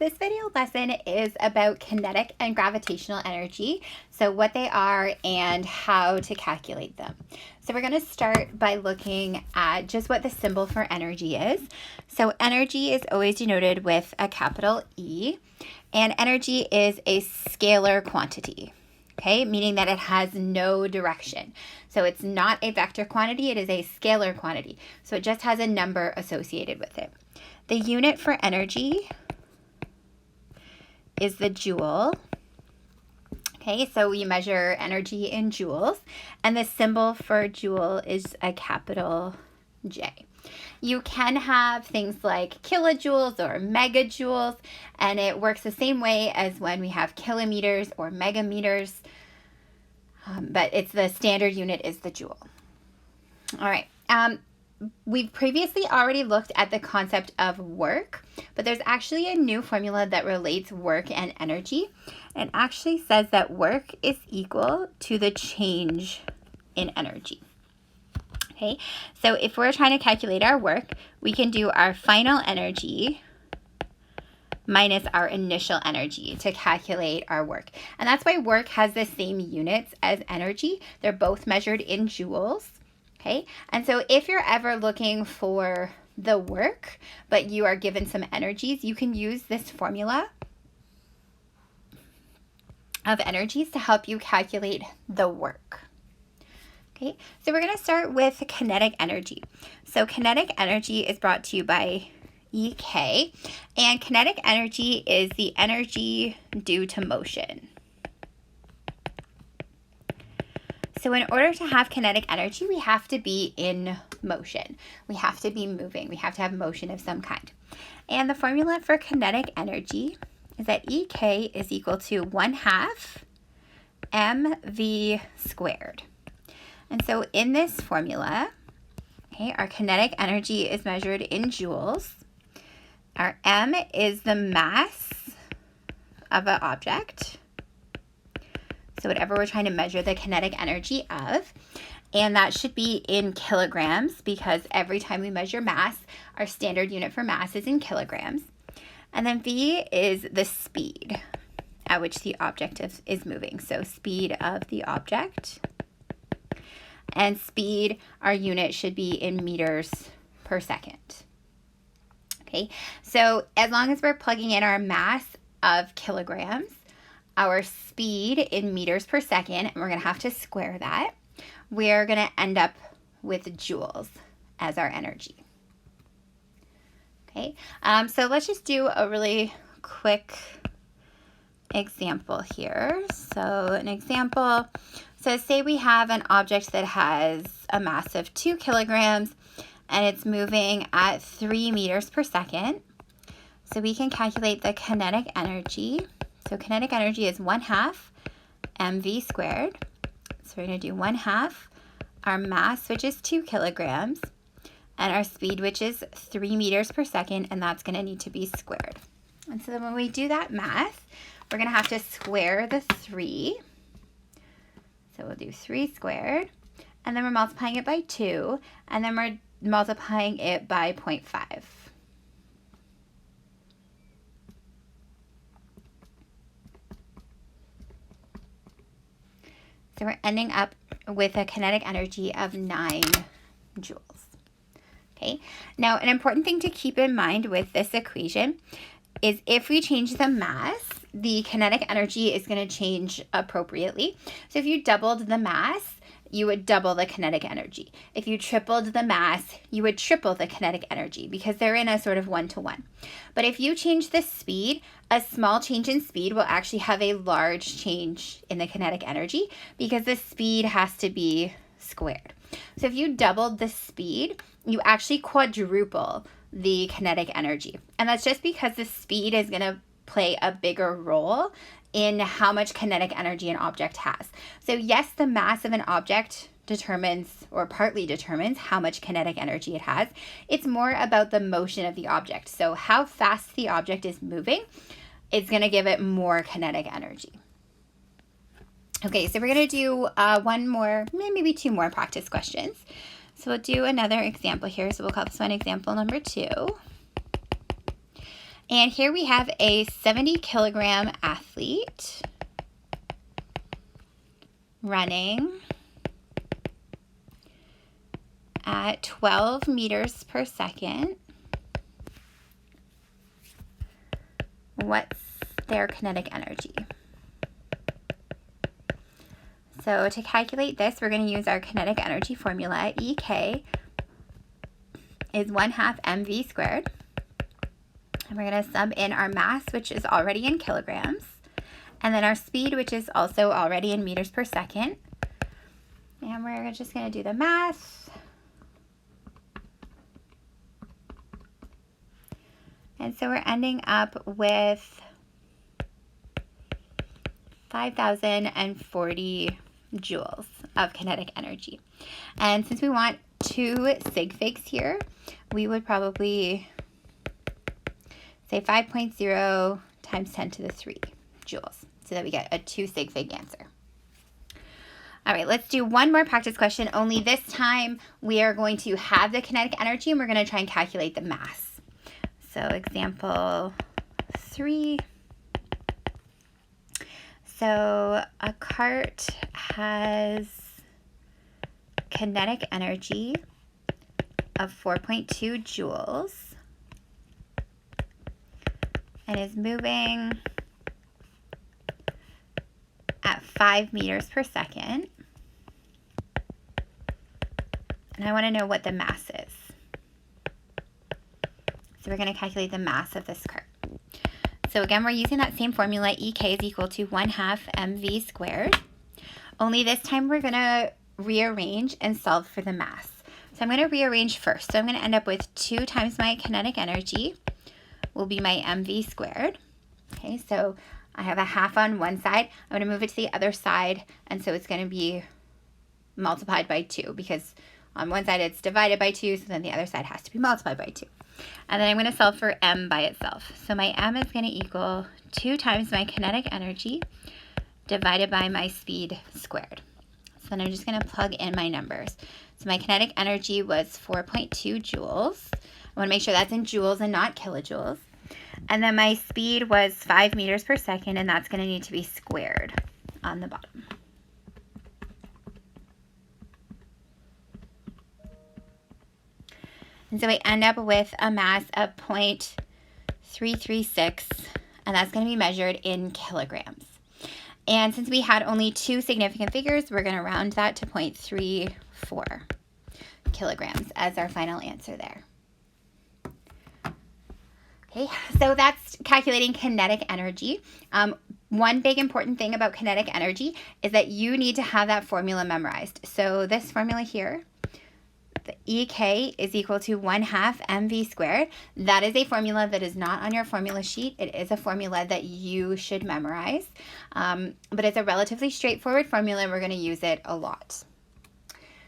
This video lesson is about kinetic and gravitational energy, so what they are and how to calculate them. So we're going to start by looking at just what the symbol for energy is. So energy is always denoted with a capital E, and energy is a scalar quantity, okay, meaning that it has no direction. So it's not a vector quantity, it is a scalar quantity. So it just has a number associated with it. The unit for energy is the joule. Okay, so we measure energy in joules, and the symbol for joule is a capital J. You can have things like kilojoules or megajoules, and it works the same way as when we have kilometers or megameters, but it's the standard unit is the joule. All right. We've previously already looked at the concept of work, but there's actually a new formula that relates work and energy. It actually says that work is equal to the change in energy. Okay, so if we're trying to calculate our work, we can do our final energy minus our initial energy to calculate our work. And that's why work has the same units as energy. They're both measured in joules. Okay, and so if you're ever looking for the work, but you are given some energies, you can use this formula of energies to help you calculate the work. Okay, so we're going to start with kinetic energy. So kinetic energy is brought to you by EK, and kinetic energy is the energy due to motion. So in order to have kinetic energy, we have to be in motion. We have to be moving. We have to have motion of some kind. And the formula for kinetic energy is that EK is equal to 1/2 mv squared. And so in this formula, okay, our kinetic energy is measured in joules. Our m is the mass of an object. So whatever we're trying to measure the kinetic energy of, and that should be in kilograms because every time we measure mass, our standard unit for mass is in kilograms. And then v is the speed at which the object is moving. So speed of the object. And speed, our unit should be in meters per second. Okay, so as long as we're plugging in our mass of kilograms, our speed in meters per second, and we're going to have to square that, we're going to end up with joules as our energy. Okay, so let's just do a really quick example here. So an example, so say we have an object that has a mass of 2 kilograms and it's moving at 3 meters per second. So we can calculate the kinetic energy. So kinetic energy is 1/2 mv squared. So we're going to do 1/2 our mass, which is 2 kilograms, and our speed, which is 3 meters per second, and that's going to need to be squared. And so then when we do that math, we're going to have to square the 3. So we'll do 3 squared, and then we're multiplying it by 2, and then we're multiplying it by 0.5. So we're ending up with a kinetic energy of 9 joules. Okay, now an important thing to keep in mind with this equation is if we change the mass, the kinetic energy is going to change appropriately. So if you doubled the mass, you would double the kinetic energy. If you tripled the mass, you would triple the kinetic energy because they're in a sort of 1-to-1. But if you change the speed, a small change in speed will actually have a large change in the kinetic energy because the speed has to be squared. So if you doubled the speed, you actually quadruple the kinetic energy. And that's just because the speed is going to play a bigger role in how much kinetic energy an object has. So yes, the mass of an object determines or partly determines how much kinetic energy it has. It's more about the motion of the object. So how fast the object is moving is going to give it more kinetic energy. Okay, so we're going to do one more, maybe 2 more practice questions. So we'll do another example here. So we'll call this one example number 2. And here we have a 70 kilogram athlete running at 12 meters per second. What's their kinetic energy? So to calculate this, we're going to use our kinetic energy formula. EK is 1/2 mv squared. And we're going to sub in our mass, which is already in kilograms, and then our speed, which is also already in meters per second. And we're just going to do the math. And so we're ending up with 5,040 joules of kinetic energy. And since we want 2 sig figs here, we would probably say 5.0 times 10 to the 3 joules, so that we get a 2 sig fig answer. All right, let's do one more practice question, only this time we are going to have the kinetic energy and we're going to try and calculate the mass. So example 3. So a cart has kinetic energy of 4.2 joules and is moving at 5 meters per second. And I want to know what the mass is. So we're going to calculate the mass of this cart. So again, we're using that same formula. EK is equal to 1/2 mv squared. Only this time we're going to rearrange and solve for the mass. So I'm going to rearrange first. So I'm going to end up with 2 times my kinetic energy will be my mv squared. Okay, so I have a half on one side. I'm going to move it to the other side, and so it's going to be multiplied by 2, because on one side it's divided by 2, so then the other side has to be multiplied by 2. And then I'm going to solve for m by itself. So my m is going to equal 2 times my kinetic energy divided by my speed squared. So then I'm just going to plug in my numbers. So my kinetic energy was 4.2 joules. I want to make sure that's in joules and not kilojoules. And then my speed was 5 meters per second, and that's going to need to be squared on the bottom. And so I end up with a mass of 0.336, and that's going to be measured in kilograms. And since we had only 2 significant figures, we're going to round that to 0.34 kilograms as our final answer there. Okay, so that's calculating kinetic energy. One big important thing about kinetic energy is that you need to have that formula memorized. So this formula here, the EK is equal to 1/2 mv squared. That is a formula that is not on your formula sheet. It is a formula that you should memorize, but it's a relatively straightforward formula, and we're going to use it a lot.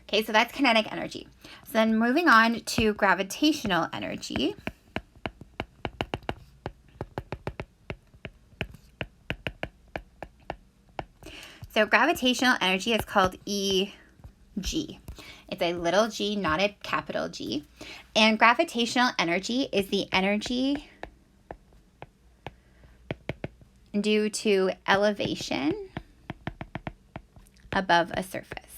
Okay, so that's kinetic energy. So then moving on to gravitational energy. So gravitational energy is called EG. It's a little g, not a capital G. And gravitational energy is the energy due to elevation above a surface.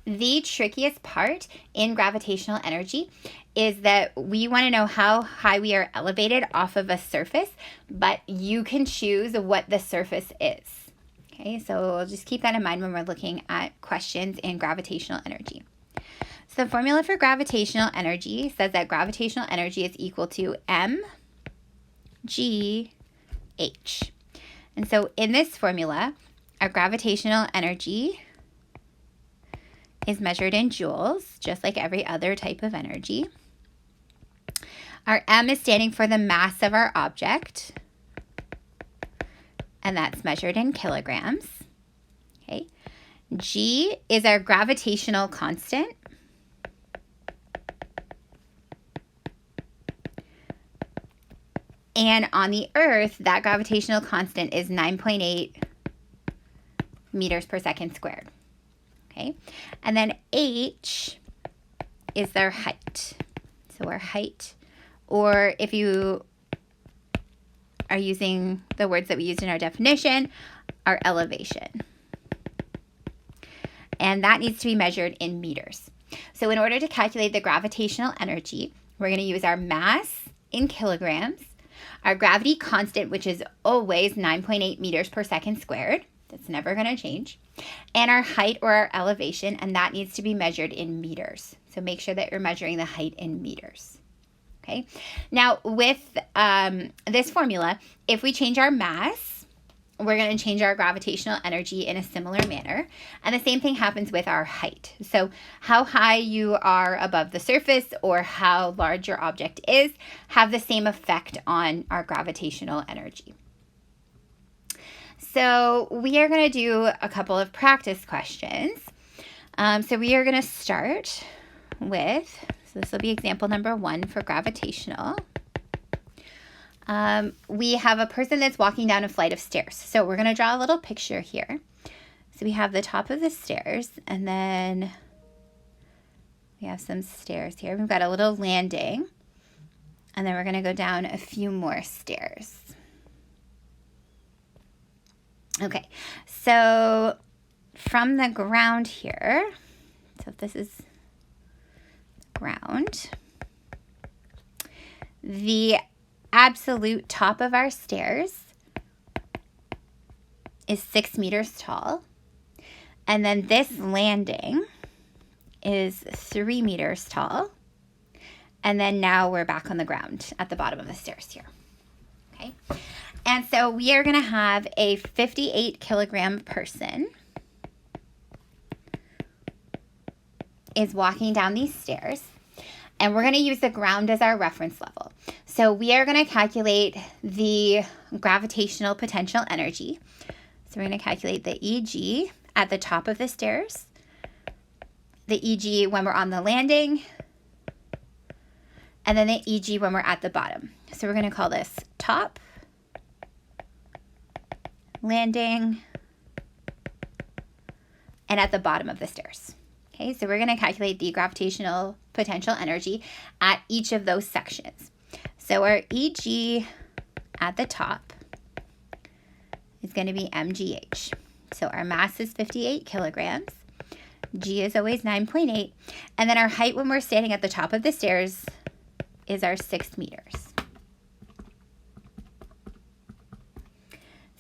The trickiest part in gravitational energy is that we want to know how high we are elevated off of a surface, but you can choose what the surface is. Okay, so just keep that in mind when we're looking at questions in gravitational energy. So the formula for gravitational energy says that gravitational energy is equal to mgh. And so in this formula, our gravitational energy is measured in joules, just like every other type of energy. Our m is standing for the mass of our object, and that's measured in kilograms. Okay. G is our gravitational constant. And on the Earth, that gravitational constant is 9.8 meters per second squared. Okay. And then h is their height. So our height, or if you are using the words that we used in our definition, our elevation. And that needs to be measured in meters. So in order to calculate the gravitational energy, we're going to use our mass in kilograms, our gravity constant, which is always 9.8 meters per second squared. That's never going to change. And our height or our elevation, and that needs to be measured in meters. So make sure that you're measuring the height in meters. Okay. Now with this formula, if we change our mass, we're going to change our gravitational energy in a similar manner. And the same thing happens with our height. So how high you are above the surface or how large your object is have the same effect on our gravitational energy. So we are going to do a couple of practice questions. So we are going to start with, so this will be example number 1 for gravitational. We have a person that's walking down a flight of stairs. So we're going to draw a little picture here. So we have the top of the stairs, and then we have some stairs here. We've got a little landing, and then we're going to go down a few more stairs. Okay, so from the ground here, so if this is the ground, the absolute top of our stairs is 6 meters tall. And then this landing is 3 meters tall. And then now we're back on the ground at the bottom of the stairs here. Okay. And so we are going to have a 58 kilogram person is walking down these stairs. And we're going to use the ground as our reference level. So we are going to calculate the gravitational potential energy. So we're going to calculate the EG at the top of the stairs, the EG when we're on the landing, and then the EG when we're at the bottom. So we're going to call this top, landing, and at the bottom of the stairs. Okay, so we're going to calculate the gravitational potential energy at each of those sections. So our EG at the top is going to be mgh. So our mass is 58 kilograms. G is always 9.8. And then our height when we're standing at the top of the stairs is our 6 meters.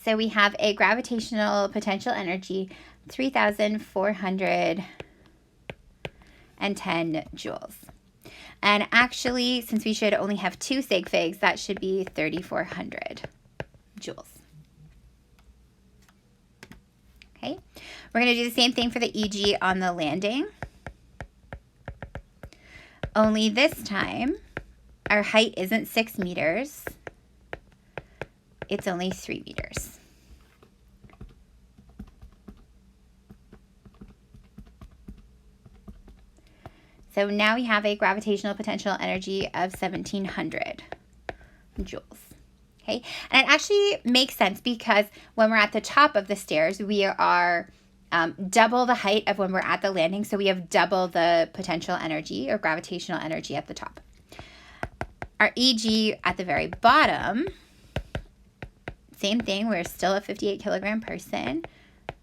So we have a gravitational potential energy, 3,410 joules. And actually, since we should only have 2 sig figs, that should be 3,400 joules. Okay, we're going to do the same thing for the EG on the landing. Only this time, our height isn't 6 meters. It's only 3 meters. So now we have a gravitational potential energy of 1,700 joules. Okay, and it actually makes sense because when we're at the top of the stairs, we are double the height of when we're at the landing. So we have double the potential energy or gravitational energy at the top. Our EG at the very bottom, same thing. We're still a 58 kilogram person,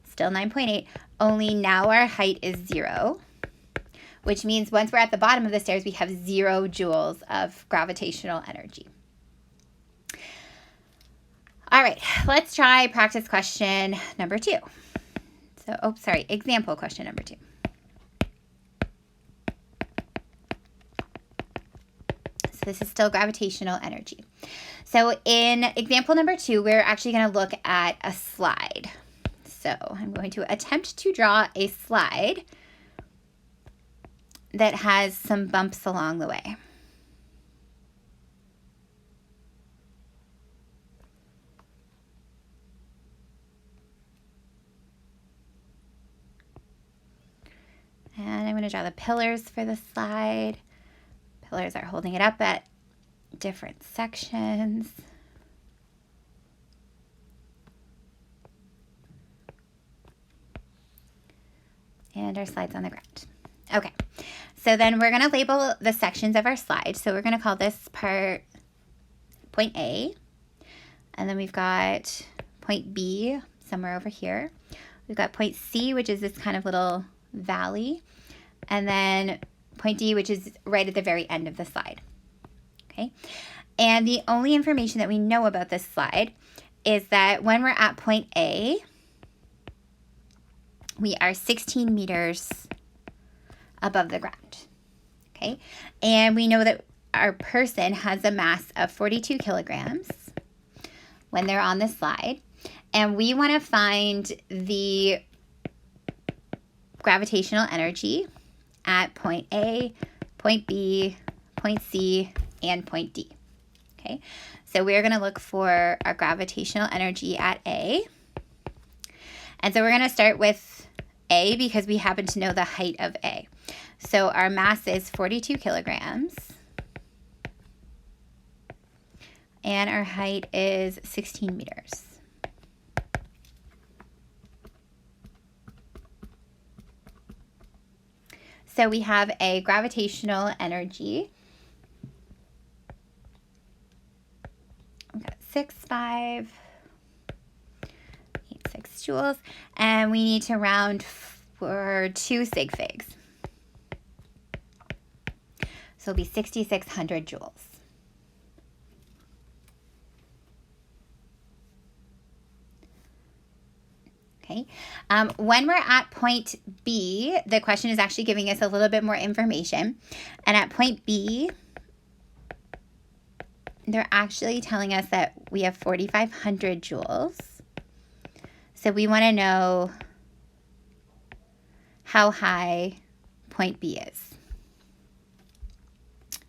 still 9.8, only now our height is 0. Which means once we're at the bottom of the stairs, we have 0 joules of gravitational energy. All right, let's try practice question number 2. So, example question number 2. So this is still gravitational energy. So in example number 2, we're actually going to look at a slide. So I'm going to attempt to draw a slide that has some bumps along the way. And I'm going to draw the pillars for the slide. Pillars are holding it up at different sections. And our slide's on the ground. Okay, So then we're going to label the sections of our slide. So we're going to call this part point A. And then we've got point B somewhere over here. We've got point C, which is this kind of little valley. And then point D, which is right at the very end of the slide. Okay. And the only information that we know about this slide is that when we're at point A, we are 16 meters above the ground. Okay. And we know that our person has a mass of 42 kilograms when they're on the slide. And we want to find the gravitational energy at point A, point B, point C, and point D. Okay, so we're going to look for our gravitational energy at A. And so we're going to start with A because we happen to know the height of A. So our mass is 42 kilograms. And our height is 16 meters. So we have a gravitational energy. We've got 6.586 joules, and we need to round for 2 sig figs. So it'll be 6,600 joules. Okay. When we're at point B, the question is actually giving us a little bit more information. And at point B, they're actually telling us that we have 4,500 joules. So we want to know how high point B is.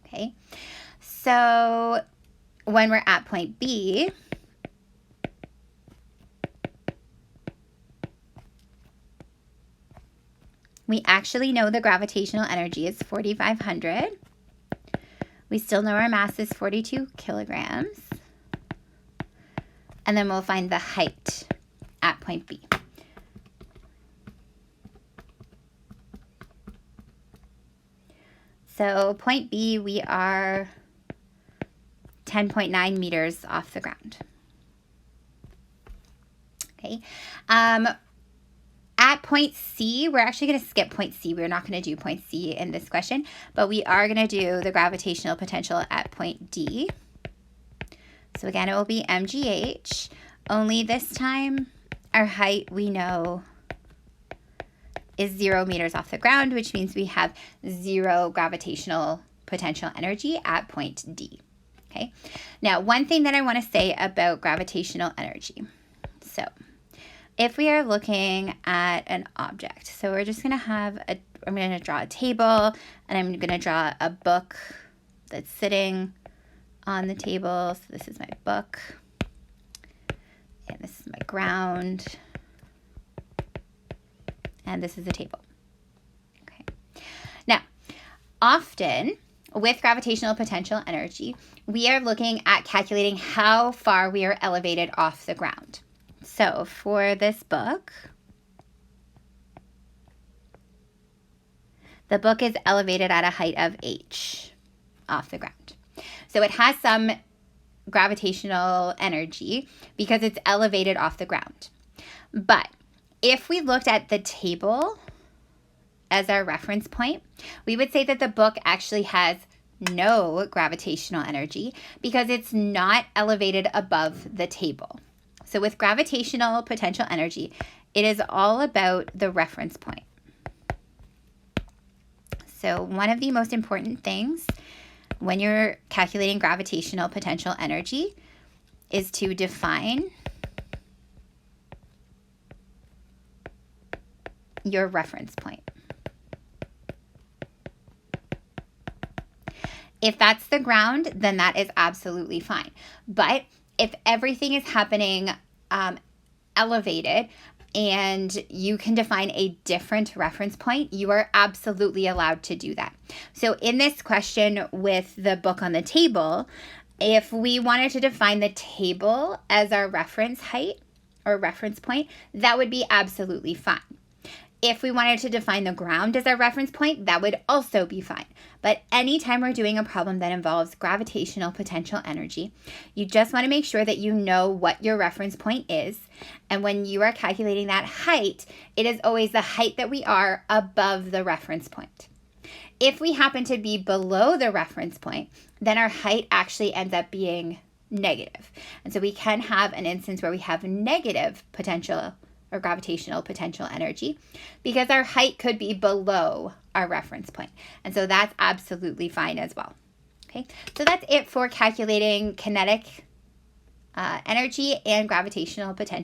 Okay. So when we're at point B, we actually know the gravitational energy is 4,500. We still know our mass is 42 kilograms. And then we'll find the height at point B. So point B, we are 10.9 meters off the ground. Okay. At point C, we're actually going to skip point C. We're not going to do point C in this question, but we are going to do the gravitational potential at point D. So again, it will be mgh, only this time our height we know is 0 meters off the ground, which means we have 0 gravitational potential energy at point D. Okay. Now, one thing that I want to say about gravitational energy. So if we are looking at an object, so we're just going to have I'm going to draw a table, and I'm going to draw a book that's sitting on the table. So this is my book, and this is my ground, and this is a table. Okay. Now, often with gravitational potential energy, we are looking at calculating how far we are elevated off the ground. So for this book, the book is elevated at a height of h off the ground. So it has some gravitational energy because it's elevated off the ground. But if we looked at the table as our reference point, we would say that the book actually has no gravitational energy because it's not elevated above the table. So with gravitational potential energy, it is all about the reference point. So one of the most important things when you're calculating gravitational potential energy is to define your reference point. If that's the ground, then that is absolutely fine. But if everything is happening elevated and you can define a different reference point, you are absolutely allowed to do that. So in this question with the book on the table, if we wanted to define the table as our reference height or reference point, that would be absolutely fine. If we wanted to define the ground as our reference point, that would also be fine. But anytime we're doing a problem that involves gravitational potential energy, you just want to make sure that you know what your reference point is. And when you are calculating that height, it is always the height that we are above the reference point. If we happen to be below the reference point, then our height actually ends up being negative. And so we can have an instance where we have negative potential or gravitational potential energy because our height could be below our reference point. And so that's absolutely fine as well. Okay, so that's it for calculating kinetic energy and gravitational potential.